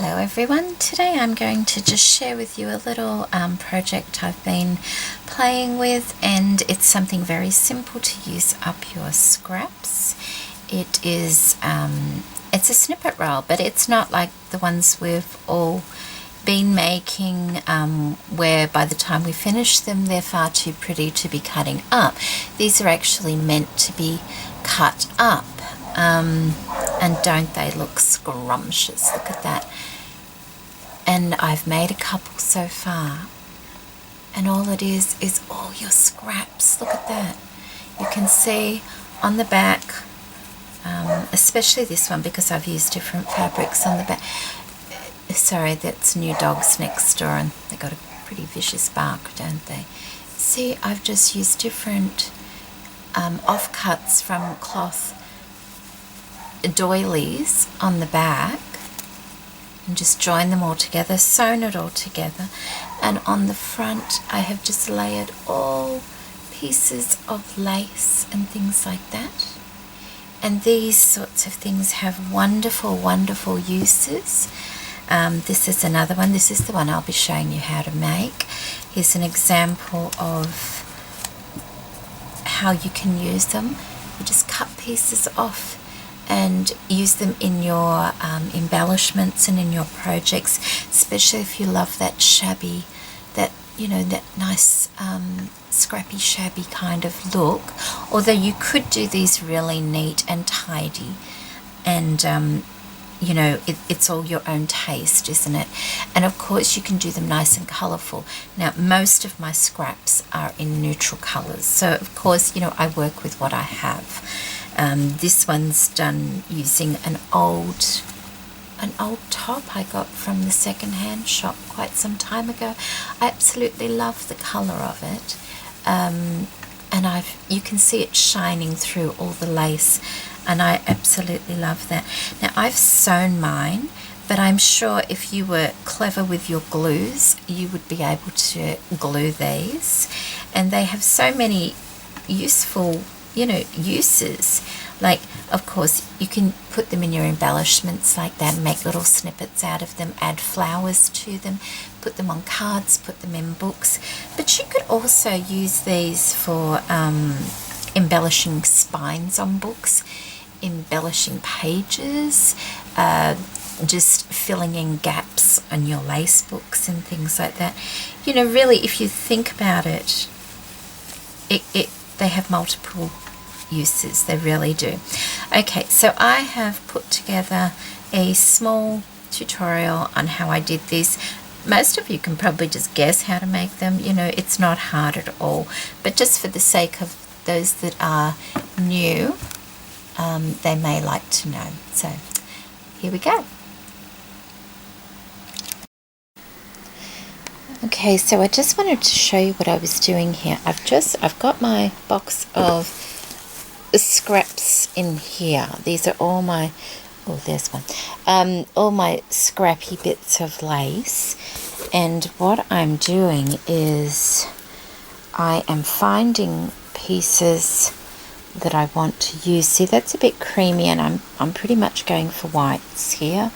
Hello everyone, today I'm going to just share with you a little project I've been playing with, and it's something very simple to use up your scraps. It is, it's a snippet roll, but it's not like the ones we've all been making where by the time we finish them they're far too pretty to be cutting up. These are actually meant to be cut up. And don't they look scrumptious? Look at that. And I've made a couple so far, and all it is all your scraps. Look at that. You can see on the back, especially this one because I've used different fabrics on the back. Sorry, that's New Dogs Next Door, and they got a pretty vicious bark, don't they? See, I've just used different offcuts from cloth doilies on the back and just join them all together, sewn it all together, and on the front I have just layered all pieces of lace and things like that. And these sorts of things have wonderful uses. This is another one. This is the one I'll be showing you how to make. Here's an example of how you can use them. You just cut pieces off and use them in your embellishments and in your projects, especially if you love that shabby, that nice scrappy shabby kind of look. Although you could do these really neat and tidy, and it's all your own taste, isn't it? And of course you can do them nice and colourful. Now most of my scraps are in neutral colours, so of course I work with what I have. This one's done using an old top I got from the second-hand shop quite some time ago. I absolutely love the colour of it, and you can see it shining through all the lace, and I absolutely love that. Now I've sewn mine, but I'm sure if you were clever with your glues you would be able to glue these, and they have so many useful uses. Like, of course you can put them in your embellishments like that, make little snippets out of them, add flowers to them, put them on cards, put them in books. But you could also use these for embellishing spines on books, embellishing pages, just filling in gaps on your lace books and things like that. Really, if you think about it, they have multiple uses, they really do. Okay, so I have put together a small tutorial on how I did this. Most of you can probably just guess how to make them. It's not hard at all, but just for the sake of those that are new, they may like to know. So here we go. Okay, so I just wanted to show you what I was doing here. I've got my box of scraps in here. These are all my, there's one, all my scrappy bits of lace, and what I'm doing is I am finding pieces that I want to use. See, that's a bit creamy, and I'm pretty much going for whites here.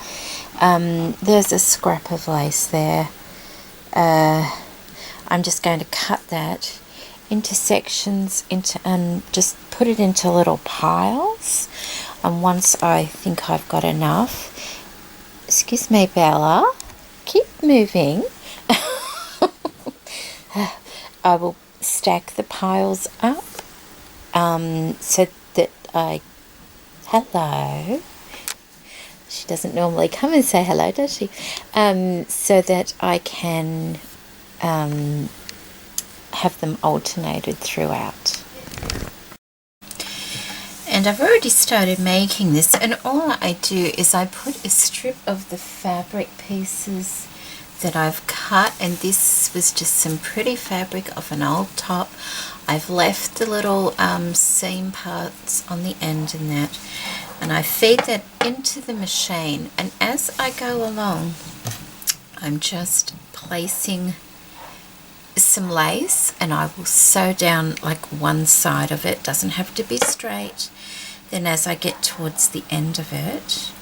There's a scrap of lace there. I'm just going to cut that into sections, and just put it into little piles. And once I think I've got enough, excuse me Bella, keep moving, I will stack the piles up, so that hello, she doesn't normally come and say hello, does she? So that I can have them alternated throughout. And I've already started making this, and all I do is I put a strip of the fabric pieces that I've cut, and this was just some pretty fabric of an old top. I've left the little seam parts on the end and that, and I feed that into the machine, and as I go along I'm just placing some lace, and I will sew down like one side of it. Doesn't have to be straight. Then as I get towards the end of it,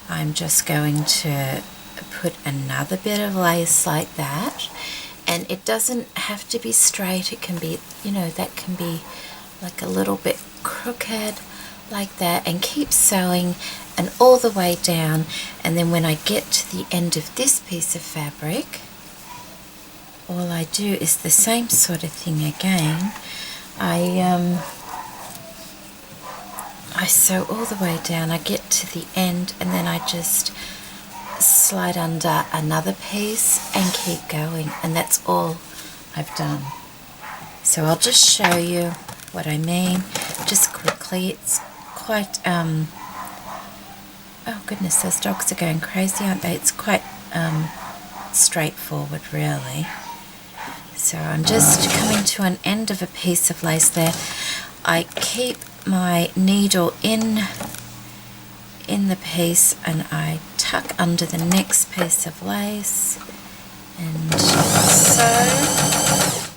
I'm just going to I put another bit of lace like that, and it doesn't have to be straight. It can be, you know, that can be like a little bit crooked like that, and keep sewing and all the way down. And then when I get to the end of this piece of fabric, all I do is the same sort of thing again. I sew all the way down, I get to the end, and then I just slide under another piece and keep going, and that's all I've done. So I'll just show you what I mean just quickly. It's quite oh goodness, those dogs are going crazy, aren't they? It's quite straightforward, really. So I'm just coming to an end of a piece of lace there. I keep my needle in the piece, and I tuck under the next piece of lace, and so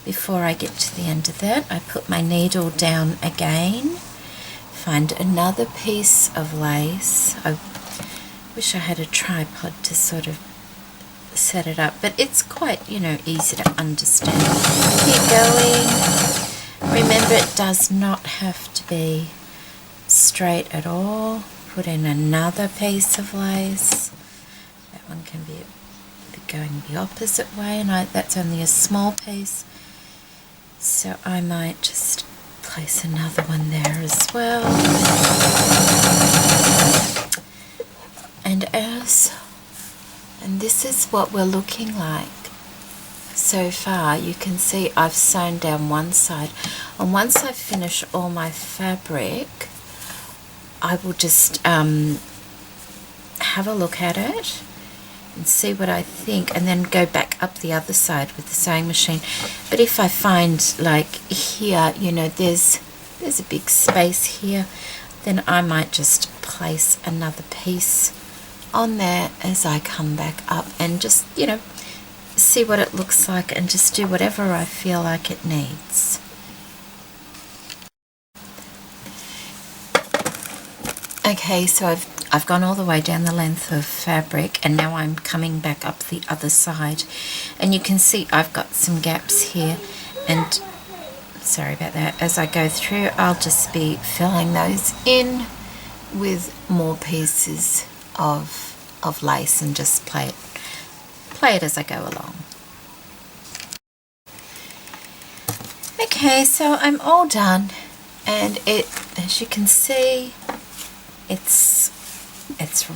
before I get to the end of that, I put my needle down again, find another piece of lace. I wish I had a tripod to sort of set it up, but it's quite, you know, easy to understand. Keep going. Remember, it does not have to be straight at all. Put in another piece of lace. That one can be going the opposite way, and that's only a small piece, so I might just place another one there as well. And this is what we're looking like so far. You can see I've sewn down one side, and once I finish all my fabric, I will just have a look at it and see what I think, and then go back up the other side with the sewing machine. But if I find, like here, you know, there's a big space here, then I might just place another piece on there as I come back up, and just, you know, see what it looks like, and just do whatever I feel like it needs. Okay, so I've gone all the way down the length of fabric, and now I'm coming back up the other side, and you can see I've got some gaps here, and sorry about that. As I go through, I'll just be filling those in with more pieces of lace, and just play it as I go along. Okay, so I'm all done, and it, as you can see, it's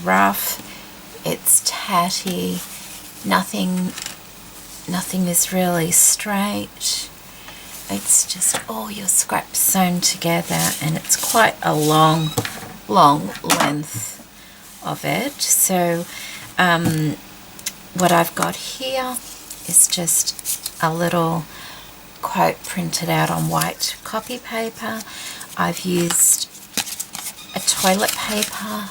rough, it's tatty, nothing is really straight. It's just all your scraps sewn together, and it's quite a long length of it. So what I've got here is just a little quote printed out on white copy paper. I've used a toilet paper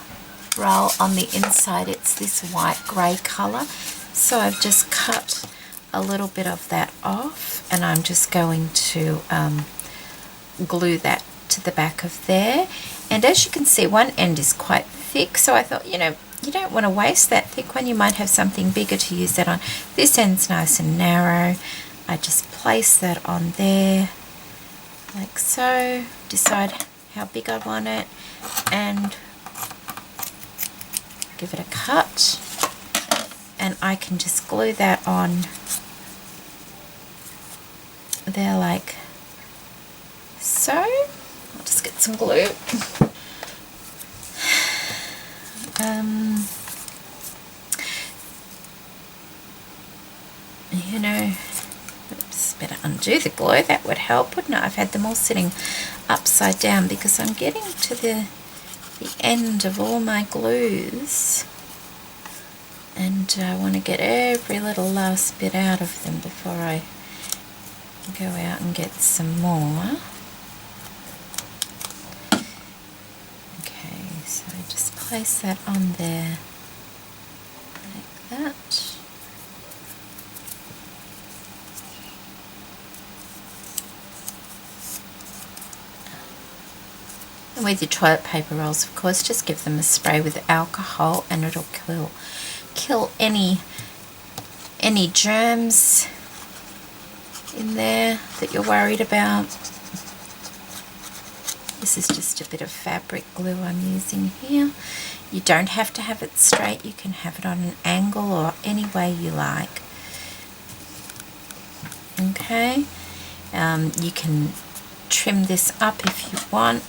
roll on the inside. It's this white grey colour, so I've just cut a little bit of that off, and I'm just going to glue that to the back of there. And as you can see, one end is quite thick, so I thought, you know, you don't want to waste that thick one. You might have something bigger to use that on. This end's nice and narrow. I just place that on there like so, decide how big I want it, and give it a cut, and I can just glue that on there like so. I'll just get some glue. You know, just better undo the glue. That would help, wouldn't it? I've had them all sitting upside down because I'm getting to the end of all my glues, and I want to get every little last bit out of them before I go out and get some more. Okay, so just place that on there like that. And with your toilet paper rolls, of course, just give them a spray with alcohol, and it'll kill any germs in there that you're worried about. This is just a bit of fabric glue I'm using here. You don't have to have it straight, you can have it on an angle or any way you like. Okay, you can trim this up if you want.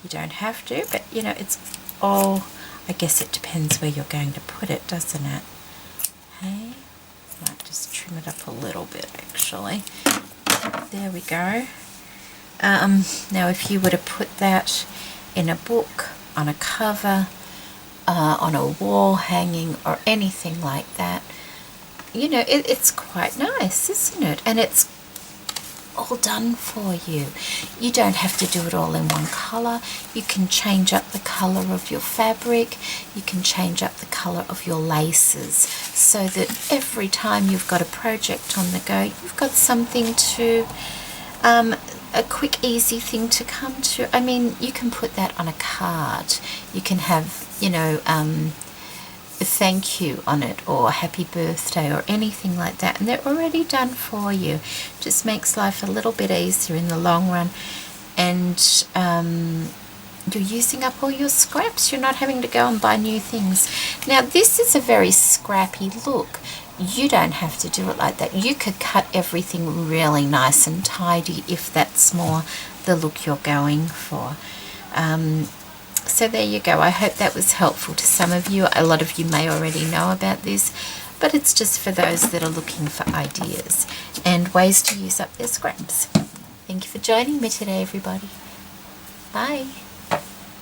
You don't have to, but you know, it's all, I guess it depends where you're going to put it, doesn't it? Okay, might just trim it up a little bit actually. There we go. Now if you were to put that in a book, on a cover, on a wall hanging or anything like that, you know, it's quite nice, isn't it? And it's all done for you. You don't have to do it all in one color. You can change up the color of your fabric. You can change up the color of your laces so that every time you've got a project on the go, you've got something to a quick, easy thing to come to. I mean, you can put that on a card. You can have, you know, a thank you on it or happy birthday or anything like that, and they're already done for you. Just makes life a little bit easier in the long run, and you're using up all your scraps. You're not having to go and buy new things. Now this is a very scrappy look. You don't have to do it like that. You could cut everything really nice and tidy if that's more the look you're going for. So there you go. I hope that was helpful to some of you. A lot of you may already know about this, but it's just for those that are looking for ideas and ways to use up their scraps. Thank you for joining me today, everybody. Bye.